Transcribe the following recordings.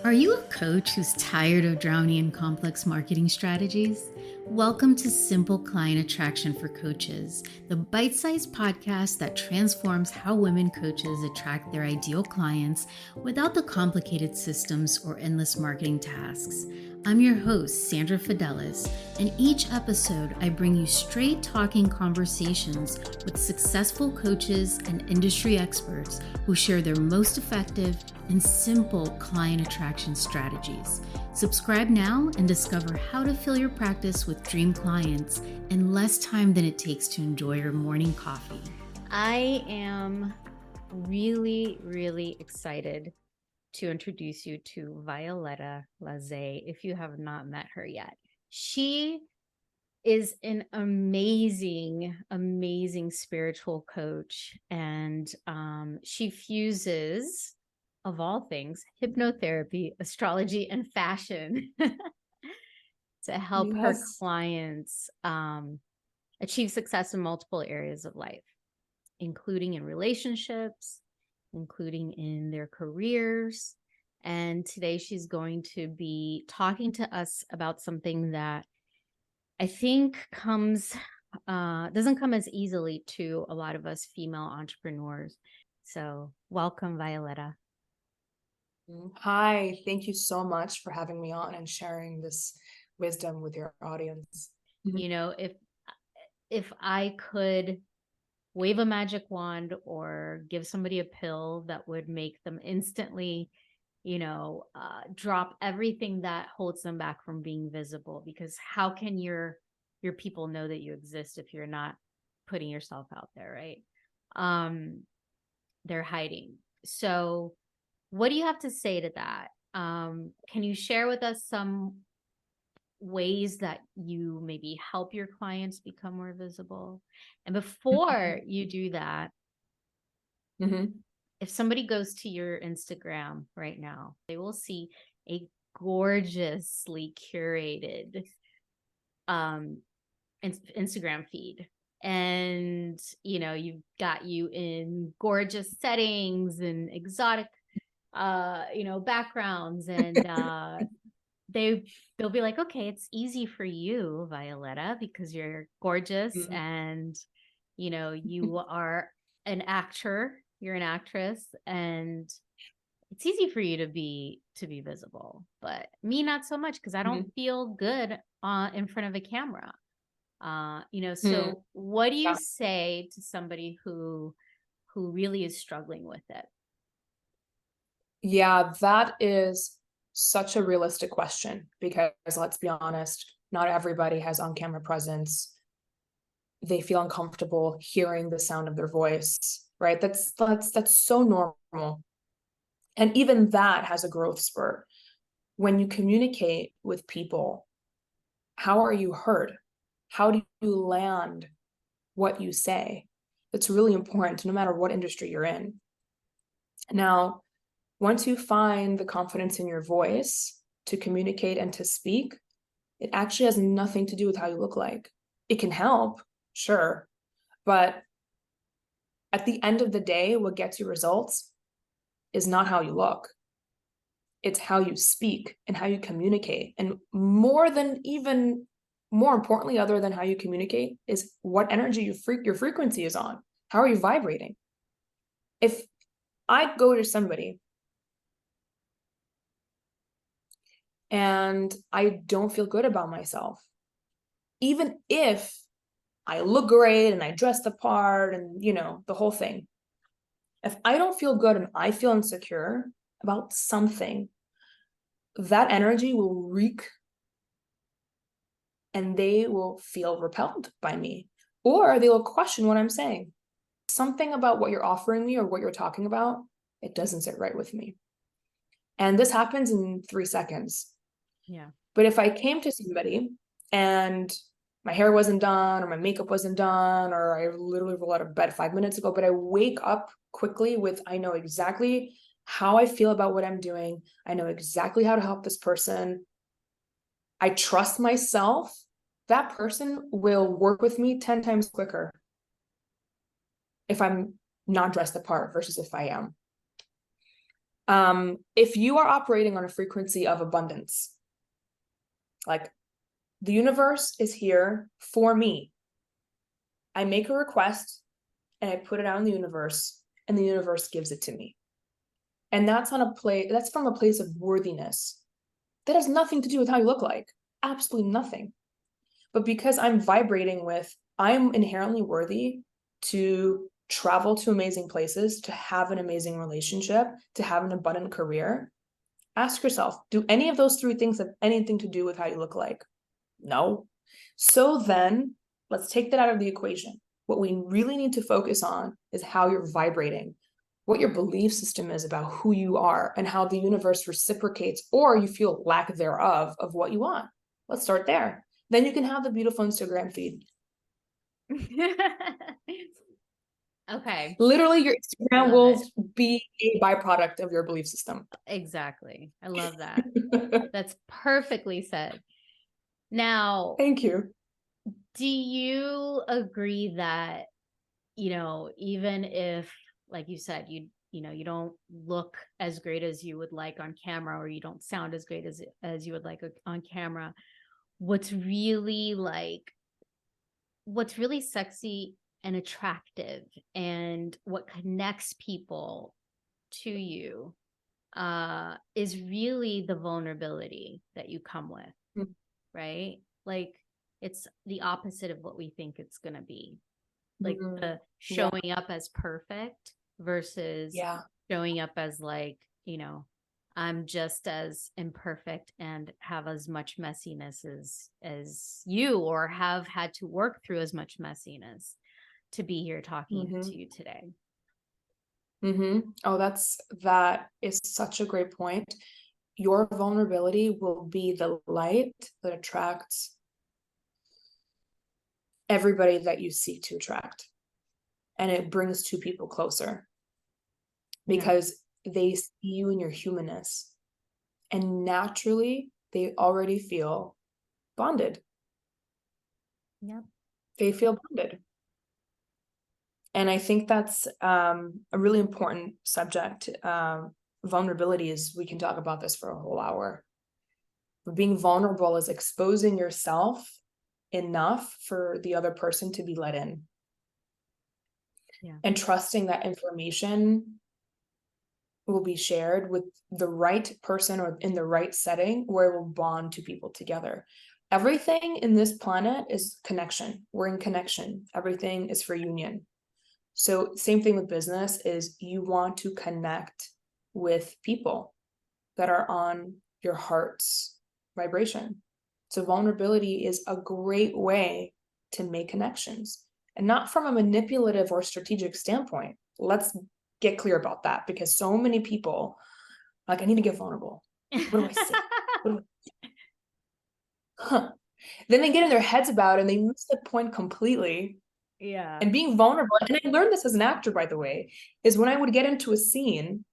Are you a coach who's tired of drowning in complex marketing strategies? Welcome to Simple Client Attraction for Coaches, the bite sized podcast that transforms how women coaches attract their ideal clients without the complicated systems or endless marketing tasks. I'm your host, Sandra Fidelis, and each episode I bring you straight talking conversations with successful coaches and industry experts who share their most effective and simple client attraction strategies. Subscribe now and discover how to fill your practice with dream clients in less time than it takes to enjoy your morning coffee. I am really excited to introduce you to Violetta Laze if you have not met her yet. She is an amazing spiritual coach, and she fuses, of all things, hypnotherapy, astrology, and fashion to help her clients achieve success in multiple areas of life, including in relationships, including in their careers. And today she's going to be talking to us about something that I think doesn't come as easily to a lot of us female entrepreneurs. So welcome, Violetta. Hi, thank you so much for having me on and sharing this wisdom with your audience. You know, if I could wave a magic wand or give somebody a pill that would make them instantly, drop everything that holds them back from being visible, because how can your people know that you exist if you're not putting yourself out there, right? They're hiding. So what do you have to say to that? Can you share with us some ways that you maybe help your clients become more visible? And before you do that, if somebody goes to your Instagram right now, they will see a gorgeously curated Instagram feed. And, you've got you in gorgeous settings and exotic, backgrounds. And they'll be like, okay, it's easy for you, Violetta, because you're gorgeous and, you are an actor, you're an actress, and it's easy for you to be visible. But me, not so much, because I don't feel good in front of a camera. So what do you say to somebody who really is struggling with it? Yeah, that is such a realistic question, because let's be honest, not everybody has on-camera presence. They feel uncomfortable hearing the sound of their voice, right? That's so normal. And even that has a growth spurt. When you communicate with people, how are you heard? How do you land what you say? It's really important, no matter what industry you're in. Now, once you find the confidence in your voice to communicate and to speak, it actually has nothing to do with how you look like. It can help, sure, but at the end of the day, what gets you results is not how you look. It's how you speak and how you communicate. And more importantly, other than how you communicate, is what energy your frequency is on. How are you vibrating? If I go to somebody and I don't feel good about myself, even if I look great and I dress the part and, the whole thing, if I don't feel good and I feel insecure about something, that energy will reek and they will feel repelled by me, or they will question what I'm saying. Something about what you're offering me or what you're talking about, it doesn't sit right with me. And this happens in 3 seconds. Yeah. But if I came to somebody and my hair wasn't done or my makeup wasn't done, or I literally rolled out of bed 5 minutes ago, but I wake up quickly with, I know exactly how I feel about what I'm doing. I know exactly how to help this person. I trust myself. That person will work with me 10 times quicker if I'm not dressed the part versus if I am. If you are operating on a frequency of abundance, like the universe is here for me. I make a request and I put it out in the universe, and the universe gives it to me. And that's from a place of worthiness. That has nothing to do with how you look like. Absolutely nothing. But because I'm vibrating with, I'm inherently worthy to travel to amazing places, to have an amazing relationship, to have an abundant career. Ask yourself, do any of those three things have anything to do with how you look like? No. So then let's take that out of the equation. What we really need to focus on is how you're vibrating, what your belief system is about who you are, and how the universe reciprocates, or you feel lack thereof, of what you want. Let's start there. Then you can have the beautiful Instagram feed. Okay. Literally, your Instagram will be a byproduct of your belief system. Exactly. I love that. That's perfectly said. Now, thank you. Do you agree that, even if, like you said, you don't look as great as you would like on camera, or you don't sound as great as you would like on camera, what's really sexy and attractive, and what connects people to you is really the vulnerability that you come with, right? Like, it's the opposite of what we think it's going to be. Like the showing up as perfect versus showing up as like, I'm just as imperfect and have as much messiness as you, or have had to work through as much messiness to be here talking to you today. Oh, that is such a great point. Your vulnerability will be the light that attracts everybody that you seek to attract. And it brings two people closer because they see you in your humanness. And naturally, they already feel bonded. Yep. They feel bonded. And I think that's a really important subject. Vulnerability is, we can talk about this for a whole hour. But being vulnerable is exposing yourself enough for the other person to be let in. Yeah. And trusting that information will be shared with the right person or in the right setting where it will bond two people together. Everything in this planet is connection. We're in connection. Everything is for union. So same thing with business is you want to connect with people that are on your heart's vibration. So vulnerability is a great way to make connections, and not from a manipulative or strategic standpoint. Let's get clear about that, because so many people like, I need to get vulnerable. What do I say? Then they get in their heads about it and they miss the point completely. Yeah. And being vulnerable, and I learned this as an actor, by the way, is when I would get into a scene,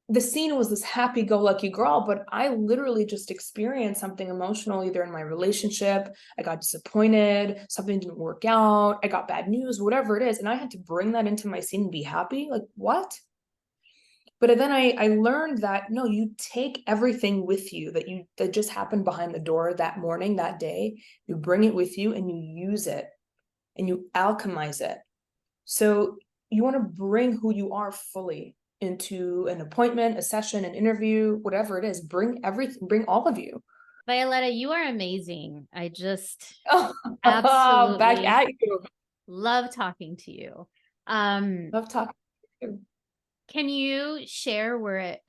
the scene was this happy-go-lucky girl, but I literally just experienced something emotional, either in my relationship, I got disappointed, something didn't work out, I got bad news, whatever it is, and I had to bring that into my scene and be happy. Like, what? But then I learned that, no, you take everything with you that just happened behind the door that morning, that day, you bring it with you and you use it and you alchemize it. So you want to bring who you are fully into an appointment, a session, an interview, whatever it is. Bring everything, bring all of you. Violetta, you are amazing. I just absolutely back at you. Love talking to you. Love talking to you. Can you share where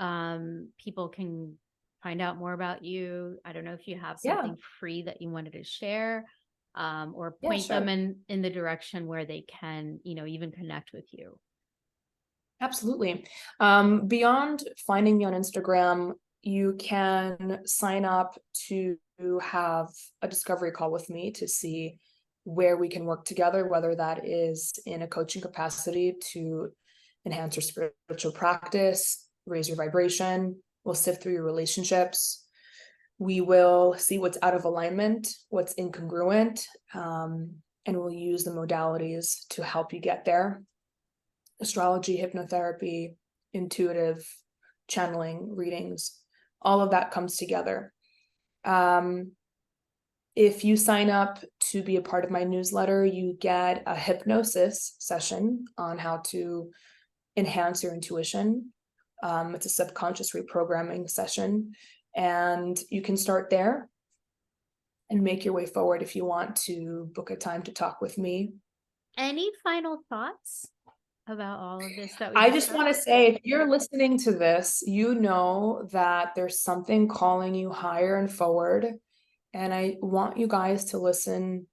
people can find out more about you? I don't know if you have something free that you wanted to share, or point them in the direction where they can, even connect with you. Absolutely. Beyond finding me on Instagram, you can sign up to have a discovery call with me to see where we can work together, whether that is in a coaching capacity to enhance your spiritual practice, raise your vibration. We'll sift through your relationships. We will see what's out of alignment, what's incongruent, and we'll use the modalities to help you get there. Astrology, hypnotherapy, intuitive channeling, readings, all of that comes together. If you sign up to be a part of my newsletter, you get a hypnosis session on how to enhance your intuition. It's a subconscious reprogramming session, and you can start there and make your way forward if you want to book a time to talk with me. Any final thoughts about all of this that I just want to say, if you're listening to this, you know that there's something calling you higher and forward. And I want you guys to listen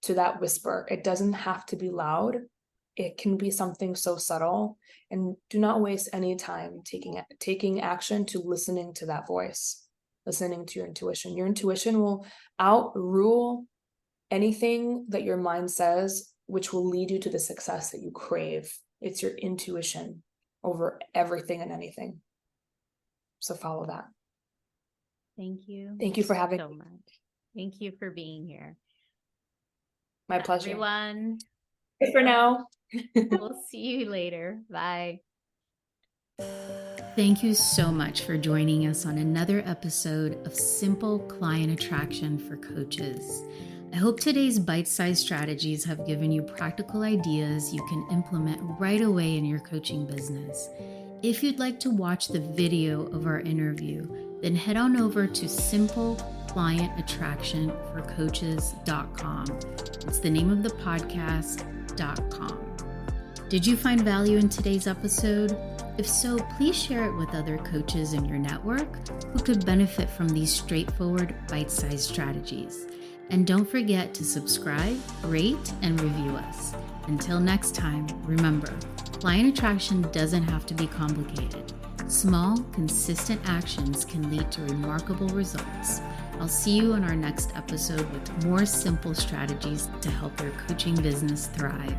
to that whisper. It doesn't have to be loud. It can be something so subtle. And do not waste any time taking action to listening to that voice, listening to your intuition. Your intuition will outrule anything that your mind says, which will lead you to the success that you crave. It's your intuition over everything and anything. So follow that. Thank you. Thank you for having so me. much. Thank you for being here. My pleasure. Everyone. Bye for now. We'll see you later. Bye. Thank you so much for joining us on another episode of Simple Client Attraction for Coaches. I hope today's bite-sized strategies have given you practical ideas you can implement right away in your coaching business. If you'd like to watch the video of our interview, then head on over to simpleclientattractionforcoaches.com. It's the name of the podcast.com. Did you find value in today's episode? If so, please share it with other coaches in your network who could benefit from these straightforward, bite-sized strategies. And don't forget to subscribe, rate, and review us. Until next time, remember, client attraction doesn't have to be complicated. Small, consistent actions can lead to remarkable results. I'll see you in our next episode with more simple strategies to help your coaching business thrive.